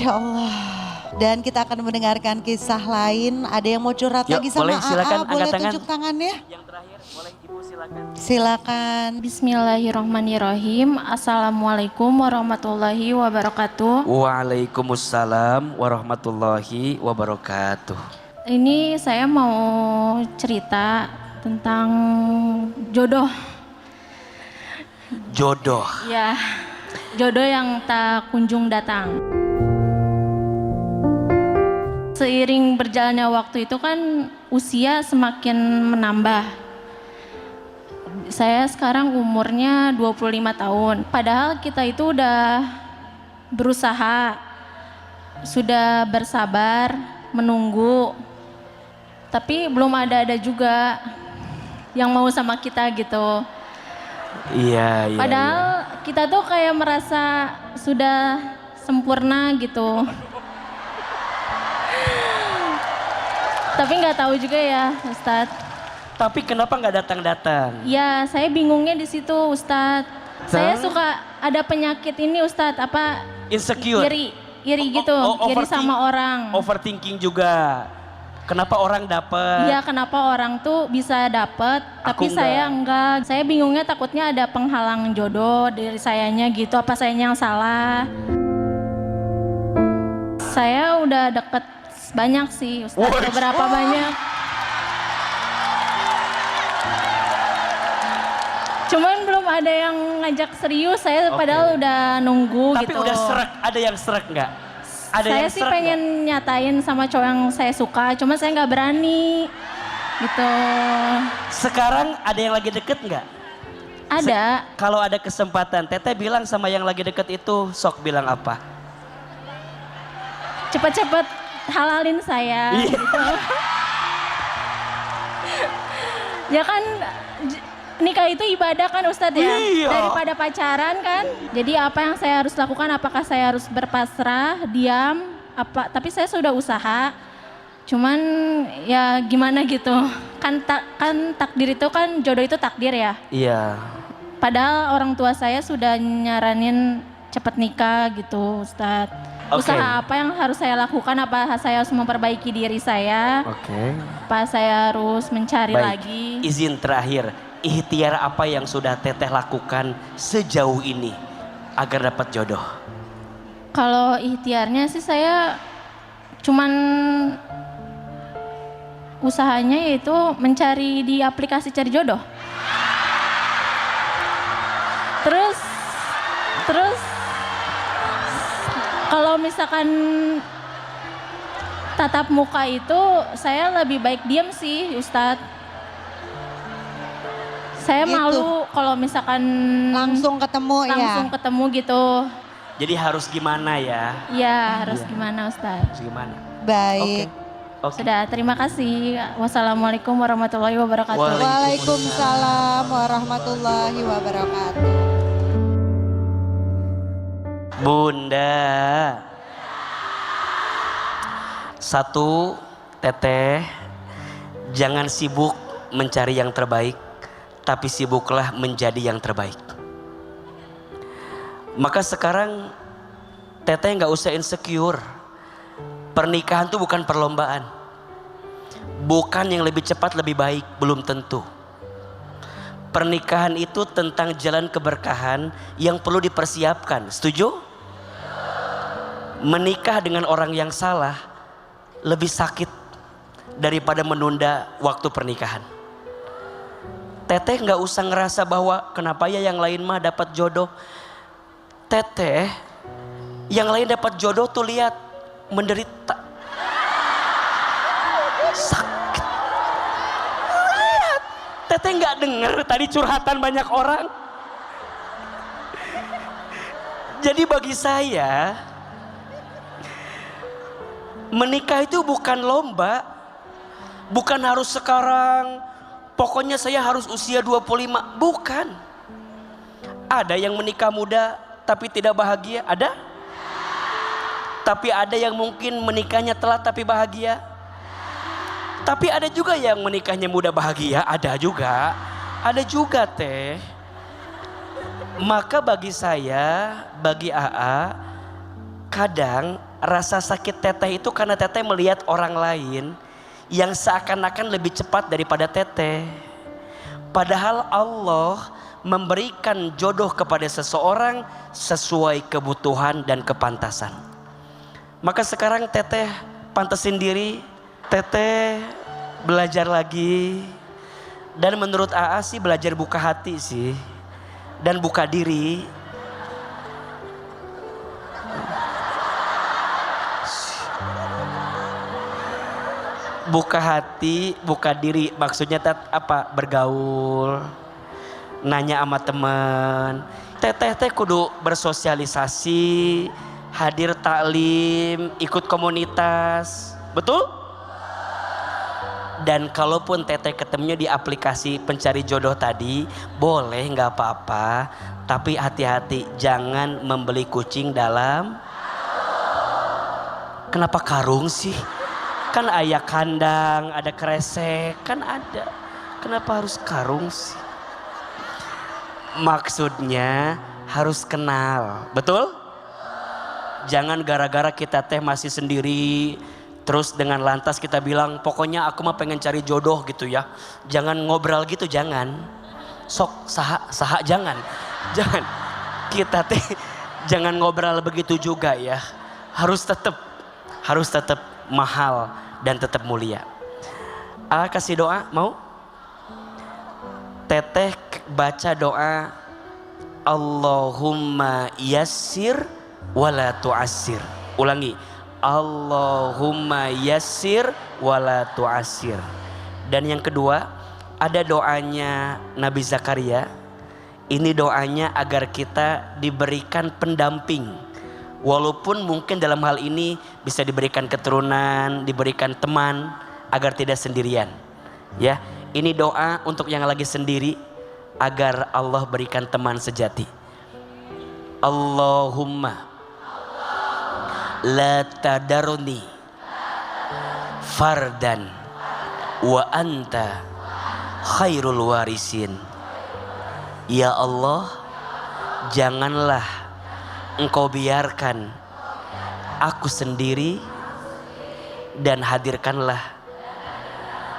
Masya Allah. Dan kita akan mendengarkan kisah lain. Ada yang mau curhat lagi sama boleh, silakan, AA? Boleh angkat tunjuk tangannya? Yang terakhir, boleh Ibu silakan. Silakan. Bismillahirrahmanirrahim. Assalamualaikum warahmatullahi wabarakatuh. Waalaikumsalam warahmatullahi wabarakatuh. Ini saya mau cerita tentang jodoh. Jodoh. Ya, jodoh yang tak kunjung datang. Seiring berjalannya waktu itu kan usia semakin menambah. Saya sekarang umurnya 25 tahun. Padahal kita itu udah berusaha, sudah bersabar, menunggu. Tapi belum ada juga yang mau sama kita gitu. Iya. Padahal kita tuh kayak merasa sudah sempurna gitu. Tapi nggak tahu juga ya, Ustadz. Tapi kenapa nggak datang-datang? Ya, saya bingungnya di situ, Ustadz. Saya suka ada penyakit ini, Ustadz. Apa? Insecure. Iri gitu, iri sama orang. Overthinking juga. Kenapa orang dapet? Iya, kenapa orang tuh bisa dapet, tapi saya enggak. Saya bingungnya takutnya ada penghalang jodoh dari sayanya gitu. Apa sayanya yang salah? Saya udah deket banyak sih, Ustadz. Beberapa banyak. Cuman belum ada yang ngajak serius. Saya padahal udah nunggu Tapi gitu. udah serak. Ada yang serak nggak? Saya sih pengen nyatain sama cowok yang saya suka. Cuma saya nggak berani. Gitu. Sekarang ada yang lagi deket nggak? Ada. Kalau ada kesempatan, Teteh bilang sama yang lagi deket itu, sok bilang apa? Cepet-cepet halalin saya. Iya. Gitu. Ya kan nikah itu ibadah kan Ustadz ya. Iya. Daripada pacaran kan. Jadi apa yang saya harus lakukan? Apakah saya harus berpasrah, diam? Tapi saya sudah usaha. Cuman ya gimana gitu. Kan takdir itu kan, jodoh itu takdir ya. Iya. Padahal orang tua saya sudah nyaranin cepet nikah gitu Ustadz. Usaha apa yang harus saya lakukan? Apa saya harus memperbaiki diri saya? Apa saya harus mencari lagi? Izin terakhir, ikhtiar apa yang sudah Teteh lakukan sejauh ini agar dapat jodoh? Kalau ikhtiarnya sih saya cuman usahanya yaitu mencari di aplikasi cari jodoh. Terus kalau misalkan tatap muka itu saya lebih baik diam sih Ustadz. Saya Gitu. malu kalau misalkan Langsung ketemu gitu. Jadi harus gimana ya? Iya, harus gimana Ustadz. Harus gimana? Baik. Oke. Sudah, terima kasih. Wassalamualaikum warahmatullahi wabarakatuh. Waalaikumsalam warahmatullahi wabarakatuh. Bunda. Satu, Teteh, jangan sibuk mencari yang terbaik, tapi sibuklah menjadi yang terbaik. Maka sekarang Teteh nggak usah insecure. Pernikahan itu bukan perlombaan. Bukan yang lebih cepat lebih baik, belum tentu. Pernikahan itu tentang jalan keberkahan yang perlu dipersiapkan. Setuju? Menikah dengan orang yang salah lebih sakit daripada menunda waktu pernikahan. Teteh nggak usah ngerasa bahwa kenapa ya yang lain mah dapat jodoh. Teteh, yang lain dapat jodoh tuh lihat menderita, sakit. Lihat, Teteh nggak dengar tadi curhatan banyak orang. Jadi bagi saya, menikah itu bukan lomba, bukan harus sekarang. Pokoknya saya harus usia 25, bukan. Ada yang menikah muda tapi tidak bahagia, ada. Tapi ada yang mungkin menikahnya telat tapi bahagia. Tapi ada juga yang menikahnya muda bahagia, ada juga. Ada juga Teh. Maka bagi saya, bagi AA, kadang rasa sakit teteh itu karena teteh melihat orang lain yang seakan-akan lebih cepat daripada teteh. Padahal Allah memberikan jodoh kepada seseorang sesuai kebutuhan dan kepantasan. Maka sekarang teteh pantesin diri, teteh belajar lagi. Dan menurut AA sih belajar buka hati sih, dan buka diri. Buka hati, buka diri, maksudnya apa? Bergaul, nanya sama teman. Teteh kudu bersosialisasi, hadir taklim, ikut komunitas, betul? Dan kalaupun teteh ketemunya di aplikasi pencari jodoh tadi, boleh nggak apa-apa, tapi hati-hati jangan membeli kucing dalam. Kenapa karung sih? Kan ayah kandang, ada kresek, kan ada. Kenapa harus karung sih? Maksudnya harus kenal, betul? Jangan gara-gara kita teh masih sendiri, terus dengan lantas kita bilang, pokoknya aku mah pengen cari jodoh gitu ya. Jangan ngobrol gitu, jangan. Sok saha jangan. Jangan. Kita teh jangan ngobrol begitu juga ya. Harus tetap mahal dan tetap mulia. Kasih doa, mau? Teteh baca doa Allahumma yassir wala tu'assir. Ulangi, Allahumma yassir wala tu'assir. Dan yang kedua, ada doanya Nabi Zakaria. Ini doanya agar kita diberikan pendamping. Walaupun mungkin dalam hal ini bisa diberikan keturunan, diberikan teman agar tidak sendirian. Ya, ini doa untuk yang lagi sendiri agar Allah berikan teman sejati. Allahumma la tadaruni fardan wa anta khairul warisin. Ya Allah, janganlah Engkau biarkan aku sendiri dan hadirkanlah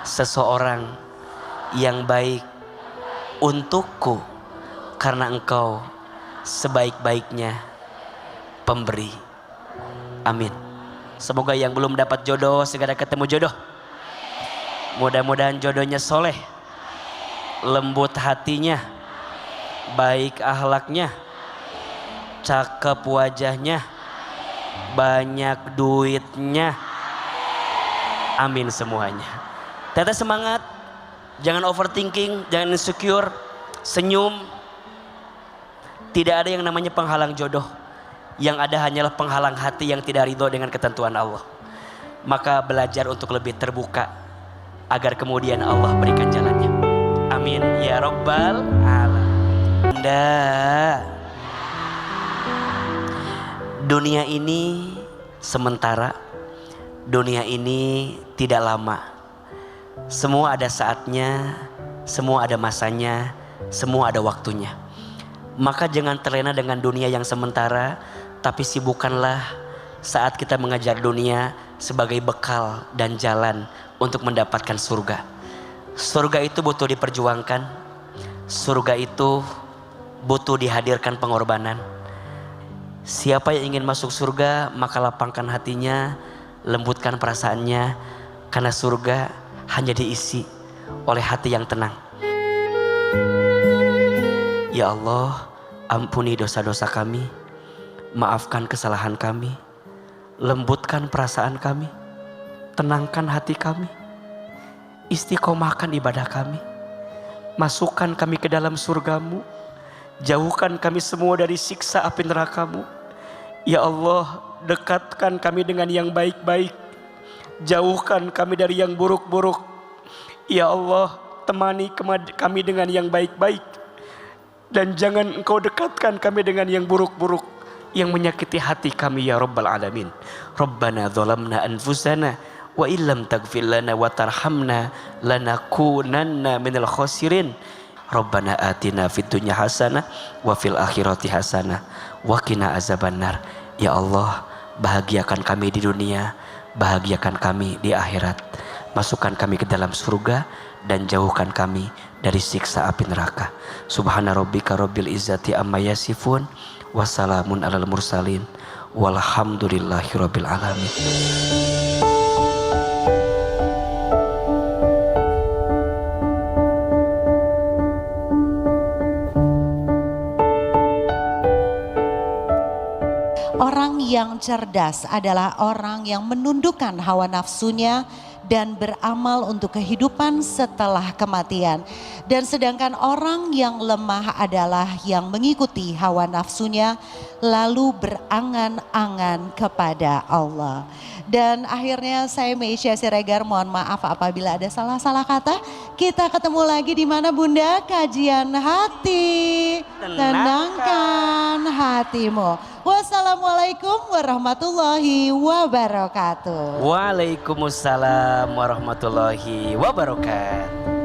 seseorang yang baik untukku, karena Engkau sebaik-baiknya pemberi. Amin. Semoga yang belum dapat jodoh segera ketemu jodoh. Mudah-mudahan jodohnya soleh, lembut hatinya, baik akhlaknya, cakep wajahnya, banyak duitnya. Amin semuanya. Teteh semangat, jangan overthinking, jangan insecure, senyum. Tidak ada yang namanya penghalang jodoh. Yang ada hanyalah penghalang hati yang tidak ridho dengan ketentuan Allah. Maka belajar untuk lebih terbuka agar kemudian Allah berikan jalannya. Amin ya rabbal alamin. Dunia ini sementara, dunia ini tidak lama. Semua ada saatnya, semua ada masanya, semua ada waktunya. Maka jangan terlena dengan dunia yang sementara, tapi sibukkanlah saat kita mengajar dunia sebagai bekal dan jalan untuk mendapatkan surga. Surga itu butuh diperjuangkan, surga itu butuh dihadirkan pengorbanan. Siapa yang ingin masuk surga, maka lapangkan hatinya, lembutkan perasaannya, karena surga hanya diisi oleh hati yang tenang. Ya Allah, ampuni dosa-dosa kami, maafkan kesalahan kami, lembutkan perasaan kami, tenangkan hati kami, istiqomahkan ibadah kami, masukkan kami ke dalam surgamu, jauhkan kami semua dari siksa api nerakamu. Ya Allah, dekatkan kami dengan yang baik-baik, jauhkan kami dari yang buruk-buruk. Ya Allah, temani kami dengan yang baik-baik, dan jangan Engkau dekatkan kami dengan yang buruk-buruk yang menyakiti hati kami ya Rabbal Alamin. Rabbana zalamna anfusana wa illam taghfir lana wa tarhamna lanakunanna minal khasirin. Rabbana atina fid dunya hasanah wa fil akhirati hasanah wa qina azabannar. Ya Allah, bahagiakan kami di dunia, bahagiakan kami di akhirat. Masukkan kami ke dalam surga dan jauhkan kami dari siksa api neraka. Subhana rabbika rabbil izzati amma yasifun, wassalamun alal mursalin, walhamdulillahi rabbil alamin. Orang yang cerdas adalah orang yang menundukkan hawa nafsunya dan beramal untuk kehidupan setelah kematian. Dan sedangkan orang yang lemah adalah yang mengikuti hawa nafsunya lalu berangan-angan kepada Allah. Dan akhirnya saya Meisya Siregar mohon maaf apabila ada salah-salah kata. Kita ketemu lagi di mana Bunda? Kajian hati. Tenangkan hatimu. Wassalamualaikum warahmatullahi wabarakatuh. Waalaikumsalam warahmatullahi wabarakatuh.